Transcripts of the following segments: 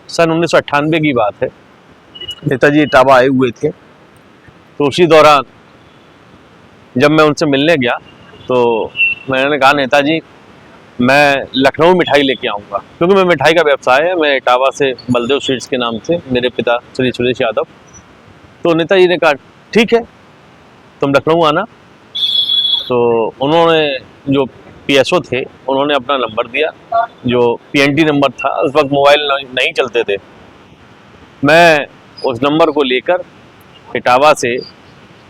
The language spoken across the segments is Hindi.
सन 1998 की बात है। नेताजी इटावा आए हुए थे, तो उसी दौरान जब मैं उनसे मिलने गया तो मैंने कहा नेताजी मैं लखनऊ मिठाई लेके आऊँगा, क्योंकि मैं मिठाई का व्यवसाय है। मैं इटावा से बलदेव स्वीट्स के नाम से, मेरे पिता श्री सुरेश यादव। तो नेताजी ने कहा ठीक है तुम लखनऊ आना। तो उन्होंने जो पीएसओ थे उन्होंने अपना नंबर दिया, जो पीएनटी नंबर था, उस वक्त मोबाइल नहीं चलते थे। मैं उस नंबर को लेकर इटावा से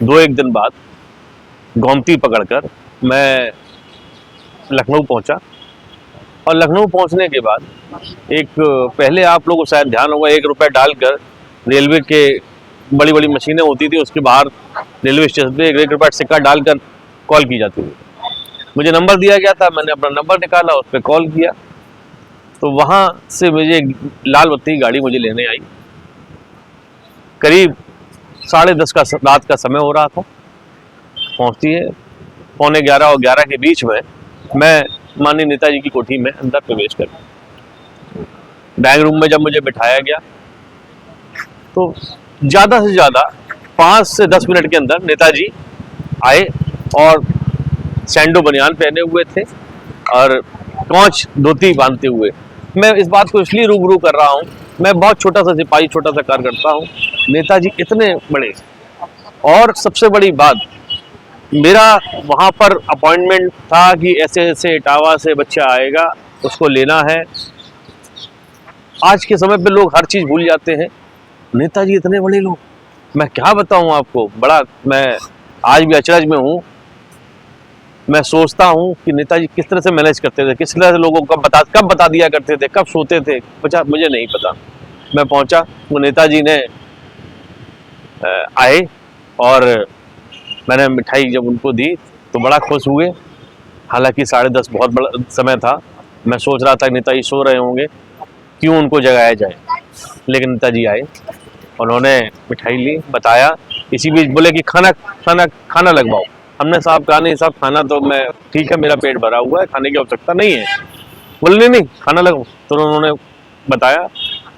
2-1 दिन बाद गोमती पकड़कर मैं लखनऊ पहुंचा। और लखनऊ पहुंचने के बाद एक पहले आप लोगों को शायद ध्यान होगा, 1 रुपया डालकर रेलवे के बड़ी बड़ी मशीनें होती थी, उसके बाहर रेलवे स्टेशन पे 1 रुपया सिक्का डालकर कॉल की जाती थी। मुझे नंबर दिया गया था, मैंने अपना नंबर निकाला, उस पर कॉल किया। तो वहाँ से मुझे लाल बत्ती की गाड़ी मुझे लेने आई। करीब 10:30 का रात का समय हो रहा था। पहुँचती है 11:15 और 11 के बीच में मैं माननीय नेताजी की कोठी में अंदर प्रवेश कर ड्राइंग रूम में जब मुझे बिठाया गया तो ज़्यादा से ज़्यादा 5 से 10 मिनट के अंदर नेताजी आए और सैंडो बनियान पहने हुए थे और कौच धोती बांधते हुए। मैं इस बात को इसलिए रूबरू कर रहा हूँ, मैं बहुत छोटा सा सिपाही, छोटा सा कार्यकर्ता हूँ, नेताजी इतने बड़े। और सबसे बड़ी बात, मेरा वहाँ पर अपॉइंटमेंट था कि ऐसे ऐसे इटावा से बच्चा आएगा, उसको लेना है। आज के समय पे लोग हर चीज़ भूल जाते हैं, नेताजी इतने बड़े लोग, मैं क्या बताऊँ आपको। बड़ा मैं आज भी अचरज में हूँ। मैं सोचता हूँ कि नेताजी किस तरह से मैनेज करते थे, किस तरह से लोगों को कब बता दिया करते थे, कब सोते थे, मुझे नहीं पता। मैं पहुँचा, वो नेताजी ने आए और मैंने मिठाई जब उनको दी तो बड़ा खुश हुए। हालांकि 10:30 बहुत बड़ा समय था। मैं सोच रहा था नेताजी सो रहे होंगे, क्यों उनको जगाया जाए। लेकिन नेताजी आए, उन्होंने मिठाई ली, बताया। इसी बीच बोले कि खाना लगवाओ। हमने साहब कहा नहीं साहब, खाना तो मैं ठीक है, मेरा पेट भरा हुआ है, खाने की आवश्यकता नहीं है। बोले नहीं खाना लगाओ। तो उन्होंने बताया,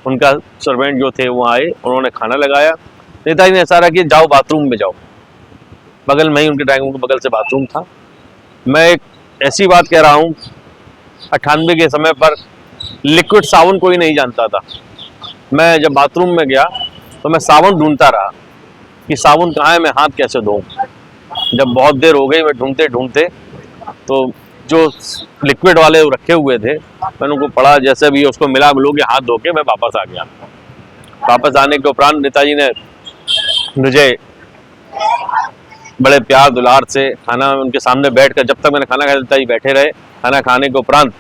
उनका सर्वेंट जो थे वो आए, उन्होंने खाना लगाया। नेताजी ने इशारा किया जाओ बाथरूम में जाओ। बगल में ही उनके ड्राइंग रूम के बगल से बाथरूम था। मैं एक ऐसी बात कह रहा हूँ, 98 के समय पर लिक्विड साबुन कोई नहीं जानता था। मैं जब बाथरूम में गया तो मैं साबुन ढूंढता रहा कि साबुन कहाँ है, मैं हाथ कैसे धोऊं। जब बहुत देर हो गई, मैं ढूंढते ढूंढते तो जो लिक्विड वाले रखे हुए थे मैंने उनको पढ़ा, जैसे भी उसको मिला मिलू के हाथ धो के मैं वापस आ गया। वापस आने के उपरांत नेताजी ने मुझे बड़े प्यार दुलार से खाना, उनके सामने बैठकर, जब तक मैंने खाना खाया नेताजी बैठे रहे। खाना खाने के उपरांत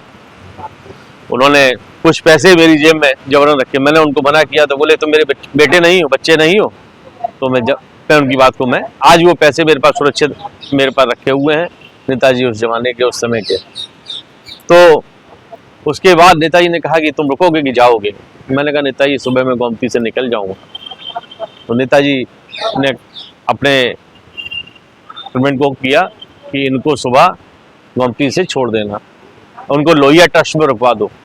उन्होंने कुछ पैसे मेरी जेब में जबरन रखे। मैंने उनको मना किया तो बोले तुम मेरे बेटे नहीं हो, बच्चे नहीं हो। तो मैं उनकी बात को, मैं आज वो पैसे मेरे पास सुरक्षित मेरे पास रखे हुए हैं, नेताजी उस जमाने के, उस समय के। तो उसके बाद नेताजी ने कहा कि तुम रुकोगे कि जाओगे। मैंने कहा नेताजी सुबह में गोमती से निकल जाऊंगा। तो नेताजी ने अपने सर्वेंट को किया कि इनको सुबह गोमती से छोड़ देना, उनको लोहिया ट्रस्ट में रुकवा दो।